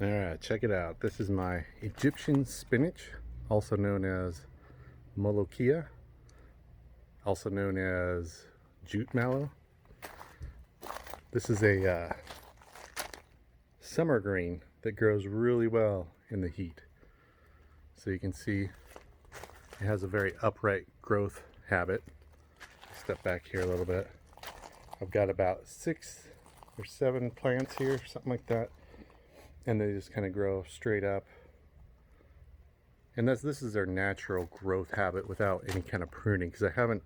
Alright, check it out. This is my Egyptian spinach, also known as Molokhia, also known as Jute Mallow. This is a summer green that grows really well in the heat. So you can see it has a very upright growth habit. Step back here a little bit. I've got about 6 or 7 plants here, something like that. And they just kind of grow straight up. And this is their natural growth habit without any kind of pruning, because I haven't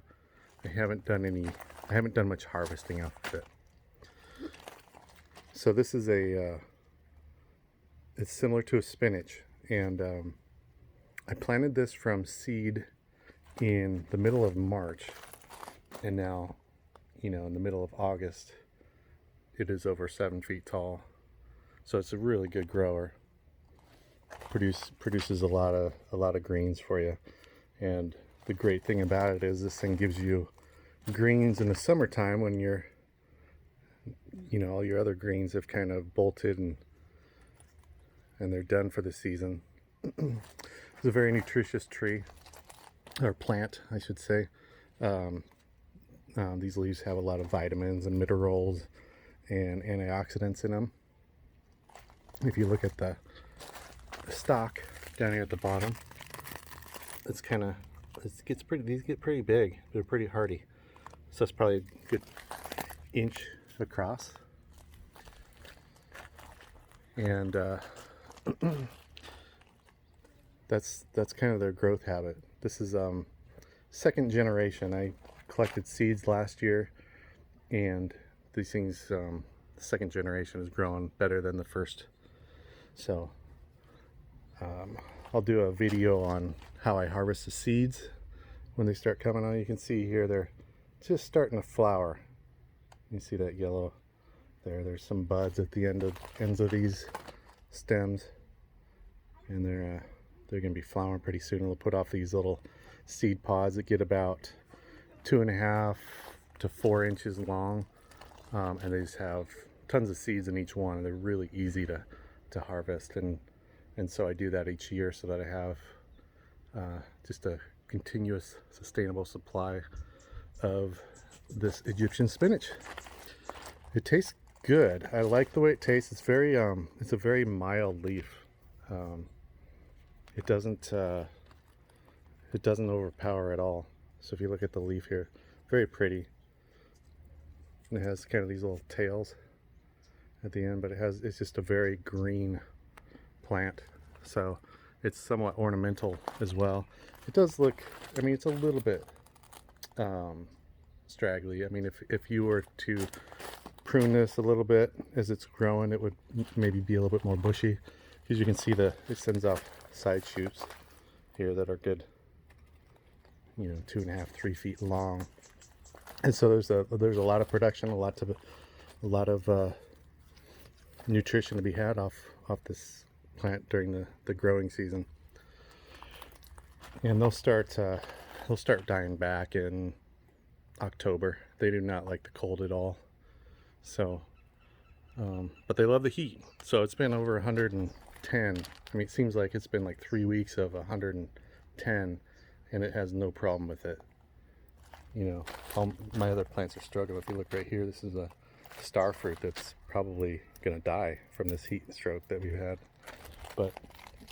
done much harvesting off of it. So this is it's similar to a spinach, and I planted this from seed in the middle of March, and now, in the middle of August, it is over 7 feet tall. So it's a really good grower. Produces a lot of greens for you. And the great thing about it is this thing gives you greens in the summertime when all your other greens have kind of bolted and they're done for the season. It's a very nutritious tree, or plant, I should say. These leaves have a lot of vitamins and minerals and antioxidants in them. If you look at the stalk down here at the bottom, these get pretty big. They're pretty hardy. So it's probably a good inch across. And that's kind of their growth habit. This is second generation. I collected seeds last year, and these things, the second generation is growing better than the first. So I'll do a video on how I harvest the seeds when they start coming on. You can see here they're just starting to flower. You see that yellow there. There's some buds at the ends of these stems, and they're going to be flowering pretty soon. We'll put off these little seed pods that get about 2.5 to 4 inches long, and they just have tons of seeds in each one, and they're really easy to harvest, and so I do that each year so that I have just a continuous sustainable supply of this Egyptian spinach. It tastes good. I like the way it tastes. It's very it's a very mild leaf. It doesn't overpower at all. So if you look at the leaf here, very pretty. And it has kind of these little tails at the end, but it's just a very green plant, so it's somewhat ornamental as well. It does look, it's a little bit straggly. If you were to prune this a little bit as it's growing, it would maybe be a little bit more bushy, because you can see it sends off side shoots here that are good, 2.5, 3 feet long. And so there's a lot of production, a lot of nutrition to be had off this plant during the growing season. And they'll start dying back in October. They do not like the cold at all. So but they love the heat. So it's been over 110. It seems like it's been like 3 weeks of 110, and it has no problem with it. All my other plants are struggling. If you look right here, this is a star fruit that's probably gonna die from this heat stroke that we've had, but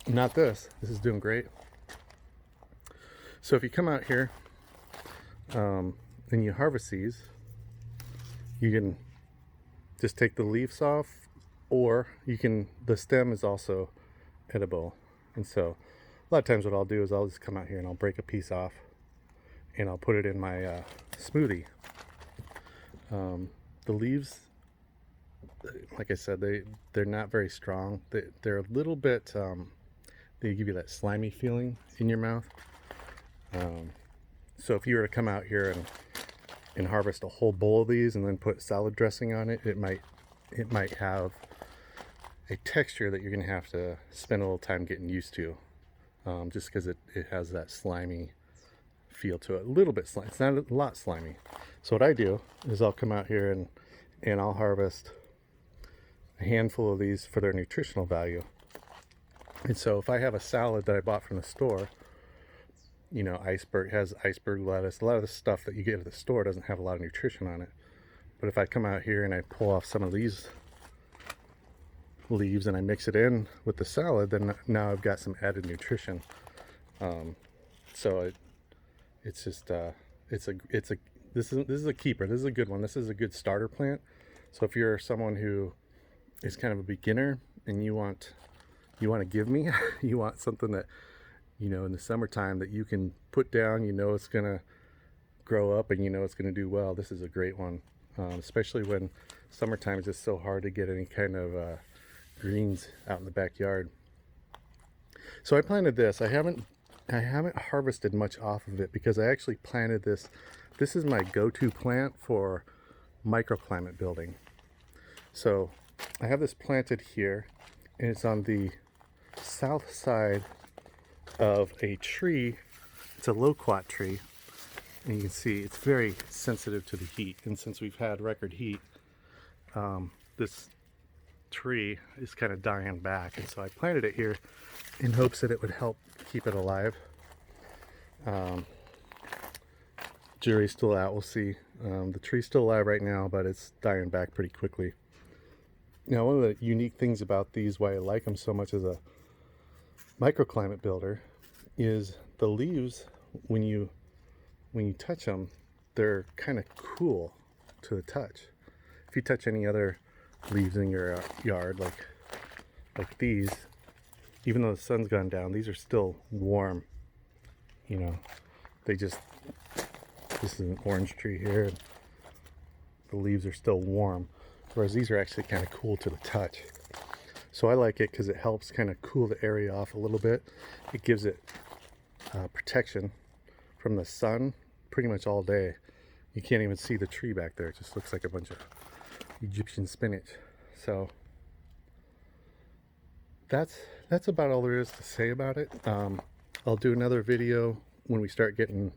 not this. This is doing great. So if you come out here and you harvest these, you can just take the leaves off, or the stem is also edible. And so a lot of times what I'll do is I'll just come out here and I'll break a piece off and I'll put it in my smoothie. The leaves, like I said, they're not very strong. They're a little bit, they give you that slimy feeling in your mouth. So if you were to come out here and harvest a whole bowl of these and then put salad dressing on it, it might have a texture that you're going to have to spend a little time getting used to, just because it has that slimy feel to it. A little bit slimy. It's not a lot slimy. So what I do is I'll come out here and I'll harvest a handful of these for their nutritional value. And so if I have a salad that I bought from the store, you know, has iceberg lettuce. A lot of the stuff that you get at the store doesn't have a lot of nutrition on it. But if I come out here and I pull off some of these leaves and I mix it in with the salad, then now I've got some added nutrition. So it's just this is a keeper. This is a good one. This is a good starter plant. So if you're someone who is kind of a beginner and you want to give me you want something that, you know, in the summertime that you can put down, you know it's gonna grow up and you know it's gonna do well, this is a great one. Especially when summertime is just so hard to get any kind of greens out in the backyard. So I planted this. I haven't harvested much off of it because I actually planted this. This is my go-to plant for microclimate building. So I have this planted here, and it's on the south side of a tree. It's a loquat tree, and you can see it's very sensitive to the heat. And since we've had record heat, this tree is kind of dying back, and so I planted it here in hopes that it would help keep it alive. Jury's still out, we'll see. The tree's still alive right now, but it's dying back pretty quickly. Now, one of the unique things about these, why I like them so much as a microclimate builder, is the leaves, when you touch them, they're kind of cool to the touch. If you touch any other leaves in your yard, like these, even though the sun's gone down, these are still warm. You know, this is an orange tree here, and the leaves are still warm, whereas these are actually kind of cool to the touch. So I like it because it helps kind of cool the area off a little bit. It gives it protection from the sun pretty much all day. You can't even see the tree back there. It just looks like a bunch of Egyptian spinach. So that's about all there is to say about it. I'll do another video when we start getting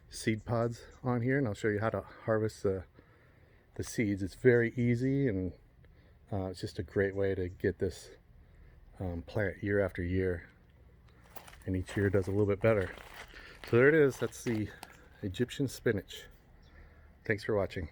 seed pods on here, and I'll show you how to harvest the seeds. It's very easy, and it's just a great way to get this plant year after year, and each year does a little bit better. So there it is. That's the Egyptian spinach. Thanks for watching.